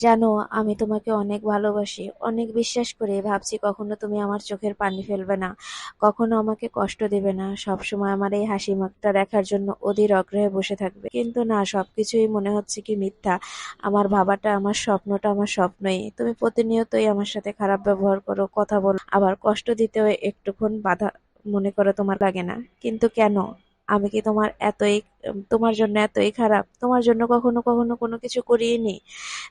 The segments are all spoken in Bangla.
জানো, আমি তোমাকে অনেক ভালোবাসি, অনেক বিশ্বাস করি। ভাবছি কখনো তুমি আমার চোখের পানি ফেলবে না, কখনো আমাকে কষ্ট দেবে না, সবসময় আমার এই হাসি মুখটা দেখার জন্য অধীর আগ্রহে বসে থাকবে। কিন্তু না, সবকিছুই মনে হচ্ছে কি মিথ্যা। আমার ভাবাটা, আমার স্বপ্নটা আমার স্বপ্নই। তুমি প্রতিনিয়তই আমার সাথে খারাপ ব্যবহার করো, কথা বলো, আবার কষ্ট দিতেও একটুক্ষণ বাধা মনে করো তোমার লাগে না। কিন্তু কেন? আমি কি তোমার জন্য এতই খারাপ? তোমার জন্য কখনো কখনো কোনো কিছু করিনি?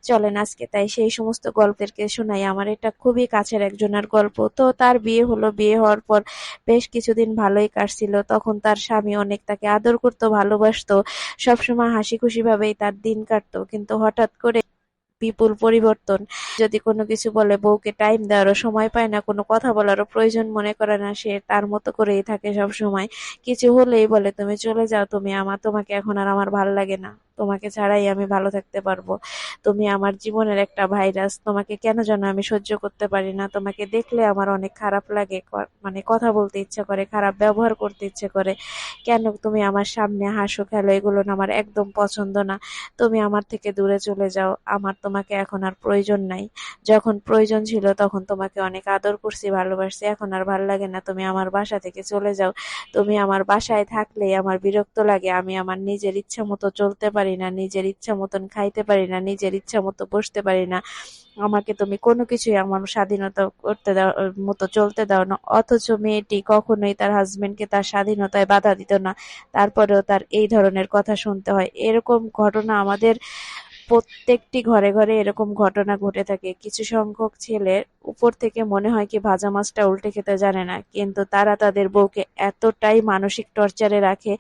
চলেন আজকে তাই সেই সমস্ত গল্পেরকে শোনাই। আমার এটা খুবই কাছের একজনের গল্প। তো তার বিয়ে হলো, বিয়ে হওয়ার পর বেশ কিছুদিন ভালোই কাটছিল। তখন তার স্বামী অনেক তাকে আদর করতো, ভালোবাসতো, সবসময় হাসি খুশি ভাবেই তার দিন কাটতো। কিন্তু হঠাৎ করে বিপুল পরিবর্তন। যদি কোনো কিছু বলে, বউকে টাইম দেওয়ারও সময় পায় না, কোনো কথা বলারও প্রয়োজন মনে করে না। সে তার মতো করেই থাকে সব সময়। কিছু হলেই বলে, তুমি চলে যাও, তোমাকে এখন আর আমার ভাল লাগে না, তোমাকে ছাড়াই আমি ভালো থাকতে পারবো। তুমি আমার জীবনের একটা ভাইরাস, তোমাকে কেন যেন আমি সহ্য করতে পারি না। তোমাকে দেখলে আমার অনেক খারাপ লাগে, মানে কথা বলতে ইচ্ছে করে, খারাপ ব্যবহার করতে ইচ্ছে করে। কেন তুমি আমার সামনে হাসো, খেলো, এগুলো না আমার একদম পছন্দ না। তুমি আমার থেকে দূরে চলে যাও, আমার তোমাকে এখন আর প্রয়োজন নাই। যখন প্রয়োজন ছিল তখন তোমাকে অনেক আদর করছি, ভালোবাসছি, এখন আর ভাল লাগে না, তুমি আমার বাসা থেকে চলে যাও। তুমি আমার বাসায় থাকলেই আমার বিরক্ত লাগে, আমি আমার নিজের ইচ্ছা মতো চলতে পারি না, নিজের ইচ্ছা মতন খাইতে পারি না, নিজের ইচ্ছা মতো বসতে পারি না। আমাকে তুমি কোনো কিছুই আমার স্বাধীনতা করতে দাও, মতো চলতে দাও না। অথচ মেয়েটি কখনোই তার হাজবেন্ডকে তার স্বাধীনতায় বাধা দিত না, তারপরেও তার এই ধরনের কথা শুনতে হয়। এরকম ঘটনা আমাদের প্রত্যেকটি ঘরে ঘরে এরকম ঘটনা ঘটে থাকে। কিছু সংখ্যক ছেলের উপর থেকে মনে হয় কি ভাজা মাছটা উল্টে খেতে জানে না, কিন্তু তারা তাদের বউকে এতটাই মানসিক টর্চারে রাখে,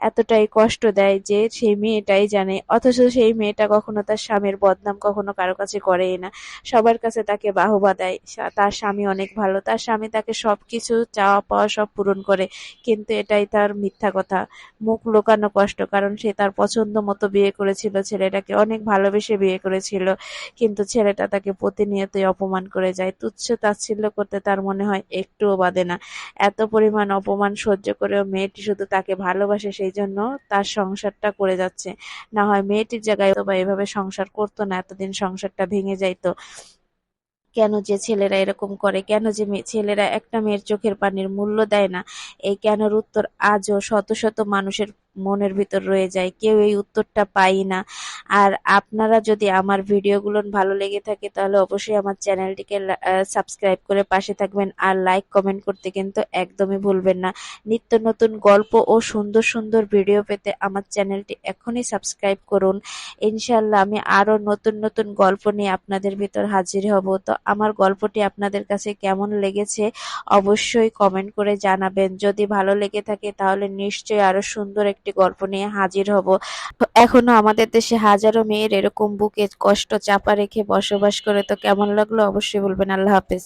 এতটাই কষ্ট দেয় যে সেই মেয়েটাই জানে। অথচ সেই মেয়েটা কখনো তার স্বামীর বদনাম কখনো কারো কাছে করেই না, সবার কাছে তাকে বাহবা দেয়। তার স্বামী অনেক ভালো, তার স্বামী তাকে সবকিছু চাওয়া পাওয়া সব পূরণ করে। কিন্তু এটাই তার মিথ্যা কথা, মুখ লুকানো কষ্ট। কারণ সে তার পছন্দ মতো বিয়ে করেছিল, ছেলেটাকে অনেক ভালোবেসে বিয়ে করেছিল। কিন্তু ছেলেটা তাকে প্রতিনিয়তই অপমান করে যায়, তুচ্ছ তাচ্ছিল্য করতে তার মনে হয় একটুও বাধে না। এত পরিমাণ অপমান সহ্য করেও মেয়েটি শুধু তাকে ভালোবাসে, সেই জন্য তার সংসারটা করে যাচ্ছে। না হয় মেয়েটির জায়গায় তো বা এভাবে সংসার করতো না, এতদিন সংসারটা ভেঙে যাইতো। কেন যে ছেলেরা এরকম করে, কেন যে ছেলেরা একটা মেয়ের চোখের পানির মূল্য দেয় না, এই কেনর উত্তর আজও শত শত মানুষের মনের ভিতর রয়ে যায়, কেউ এই উত্তরটা পাই না। আর আপনারা যদি আমার ভিডিওগুলো ভালো লেগে থাকে তাহলে অবশ্যই আমার চ্যানেলটিকে সাবস্ক্রাইব করে পাশে থাকবেন, আর লাইক কমেন্ট করতে কিন্তু একদমই ভুলবেন না। নিত্য নতুন গল্প ও সুন্দর সুন্দর ভিডিও পেতে আমার চ্যানেলটি এখনই সাবস্ক্রাইব করুন। ইনশাল্লাহ আমি আরো নতুন নতুন গল্প নিয়ে আপনাদের ভিতর হাজির হব। তো আমার গল্পটি আপনাদের কাছে কেমন লেগেছে অবশ্যই কমেন্ট করে জানাবেন। যদি ভালো লেগে থাকে তাহলে নিশ্চয়ই আরো সুন্দর একটি গল্প নিয়ে হাজির হব। এখনো আমাদের দেশে হাজারো মেয়ের এরকম বুকে কষ্ট চাপা রেখে বসবাস করে। তো কেমন লাগলো অবশ্যই বলবেন। আল্লাহ হাফেজ।